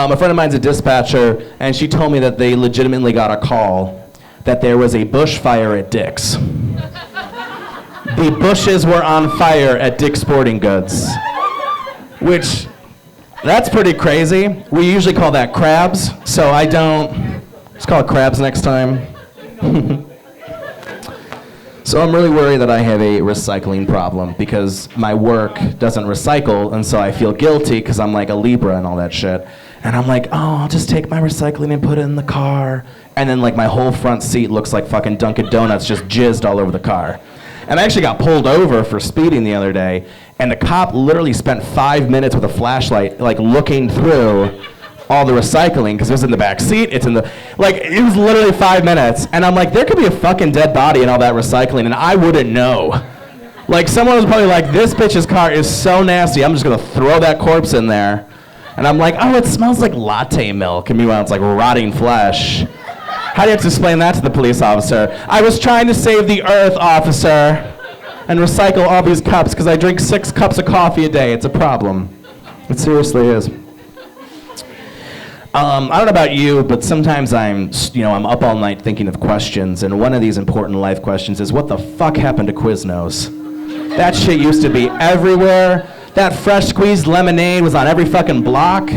A friend of mine's a dispatcher, and she told me that they legitimately got a call that there was a bush fire at Dick's. The bushes were on fire at Dick's Sporting Goods, which, that's pretty crazy. We usually call that crabs, so I don't, let's call it crabs next time. So I'm really worried that I have a recycling problem because my work doesn't recycle, and so I feel guilty because I'm like a Libra and all that shit. And I'm like, oh, I'll just take my recycling and put it in the car. And then like my whole front seat looks like fucking Dunkin' Donuts just jizzed all over the car. And I actually got pulled over for speeding the other day, and the cop literally spent 5 minutes with a flashlight like looking through all the recycling, because it was in the back seat, it's in the, like, it was literally 5 minutes, and I'm like, there could be a fucking dead body in all that recycling, and I wouldn't know. Like, someone was probably like, this bitch's car is so nasty, I'm just gonna throw that corpse in there. And I'm like, oh, it smells like latte milk, and meanwhile, it's like rotting flesh. How do you have to explain that to the police officer? I was trying to save the earth, officer, and recycle all these cups, because I drink 6 cups of coffee a day, it's a problem. It seriously is. I don't know about you, but sometimes I'm up all night thinking of questions, and one of these important life questions is, what the fuck happened to Quiznos? That shit used to be everywhere. That fresh squeezed lemonade was on every fucking block,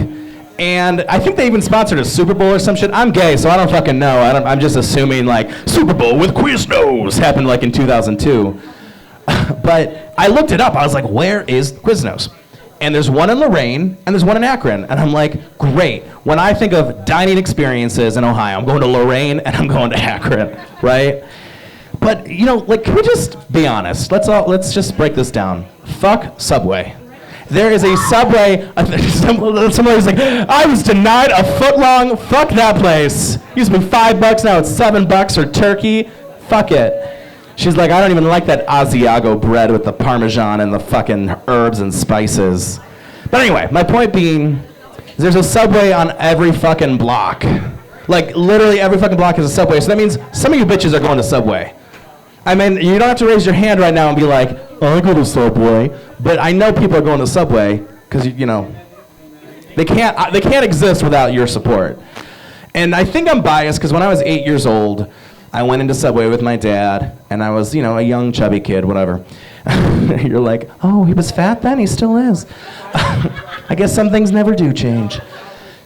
and I think they even sponsored a Super Bowl or some shit. I'm gay, so I don't fucking know. I'm just assuming like Super Bowl with Quiznos happened like in 2002. But I looked it up. I was like, where is Quiznos? And there's one in Lorain, and there's one in Akron. And I'm like, great. When I think of dining experiences in Ohio, I'm going to Lorain, and I'm going to Akron, right? But, like, can we just be honest? Let's just break this down. Fuck Subway. There is a Subway, somebody's like, I was denied a foot long, fuck that place. Used to be $5, now it's $7 for turkey. Fuck it. She's like, I don't even like that Asiago bread with the Parmesan and the fucking herbs and spices. But anyway, my point being, there's a Subway on every fucking block. Like, literally every fucking block is a Subway. So that means some of you bitches are going to Subway. I mean, you don't have to raise your hand right now and be like, oh, I go to Subway. But I know people are going to Subway because, they can't exist without your support. And I think I'm biased because when I was 8 years old, I went into Subway with my dad, and I was, a young, chubby kid, whatever. You're like, oh, he was fat then? He still is. I guess some things never do change.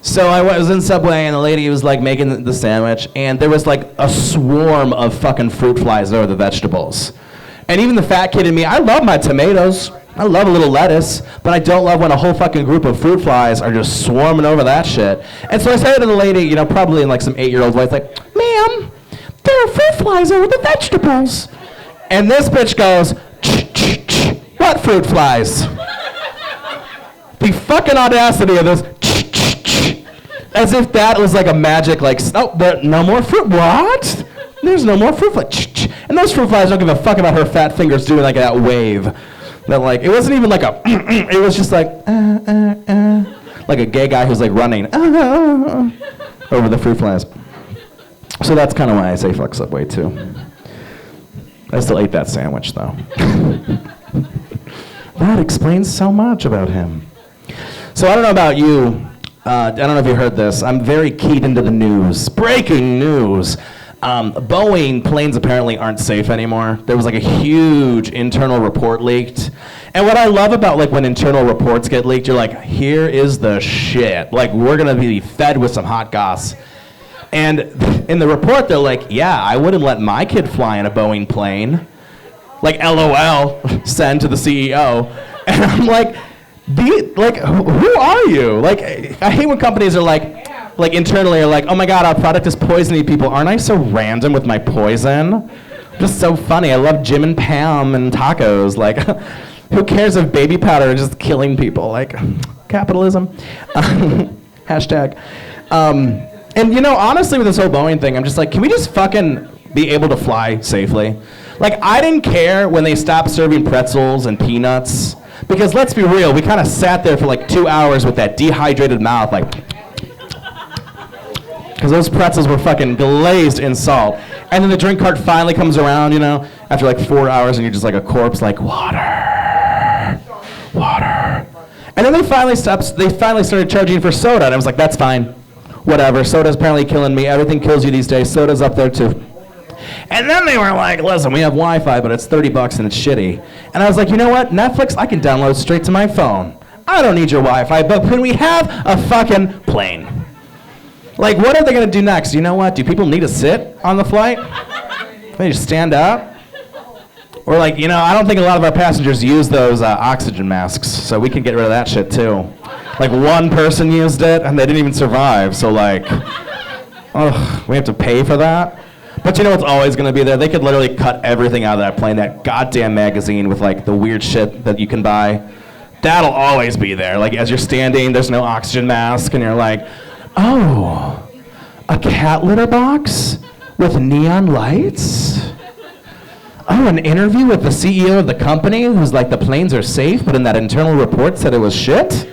So I was in Subway, and the lady was, like, making the sandwich, and there was, like, a swarm of fucking fruit flies over the vegetables. And even the fat kid in me, I love my tomatoes. I love a little lettuce, but I don't love when a whole fucking group of fruit flies are just swarming over that shit. And so I said to the lady, probably in, like, some 8-year-old voice, like, ma'am, there are fruit flies over the vegetables. And this bitch goes, what fruit flies? The fucking audacity of this, as if that was like a magic, like, oh, there, no more fruit, what? There's no more fruit flies. And those fruit flies don't give a fuck about her fat fingers doing like that wave. That like, it wasn't even like a, it was just like a gay guy who's like running over the fruit flies. So that's kind of why I say fuck Subway too. I still ate that sandwich though. That explains so much about him. So I don't know about you. I don't know if you heard this. I'm very keyed into the news. Breaking news. Boeing planes apparently aren't safe anymore. There was like a huge internal report leaked. And what I love about like when internal reports get leaked, you're like, here is the shit. Like we're gonna be fed with some hot goss. And in the report, they're like, yeah, I wouldn't let my kid fly in a Boeing plane. Like, LOL, send to the CEO. And I'm like, who are you? Like, I hate when companies are like internally are like, oh my God, our product is poisoning people. Aren't I so random with my poison? Just so funny. I love Jim and Pam and tacos. Like, who cares if baby powder is just killing people? Like, capitalism. Hashtag. And honestly with this whole Boeing thing, I'm just like, can we just fucking be able to fly safely? Like, I didn't care when they stopped serving pretzels and peanuts, because let's be real, we kind of sat there for like 2 hours with that dehydrated mouth, like, because those pretzels were fucking glazed in salt. And then the drink cart finally comes around, after like 4 hours, and you're just like a corpse, like, water. And then they finally started charging for soda, and I was like, that's fine. Whatever, soda's apparently killing me. Everything kills you these days. Soda's up there too. And then they were like, listen, we have Wi-Fi, but it's $30 and it's shitty. And I was like, you know what? Netflix, I can download straight to my phone. I don't need your Wi-Fi, but can we have a fucking plane? Like, what are they gonna do next? You know what? Do people need to sit on the flight? They just stand up? Or like, you know, I don't think a lot of our passengers use those oxygen masks, so we can get rid of that shit too. Like one person used it and they didn't even survive, so like, ugh, we have to pay for that? But you know what's always gonna be there? They could literally cut everything out of that plane, that goddamn magazine with like the weird shit that you can buy. That'll always be there. Like as you're standing, there's no oxygen mask and you're like, oh, a cat litter box with neon lights? Oh, an interview with the CEO of the company who's like, the planes are safe, but in that internal report said it was shit?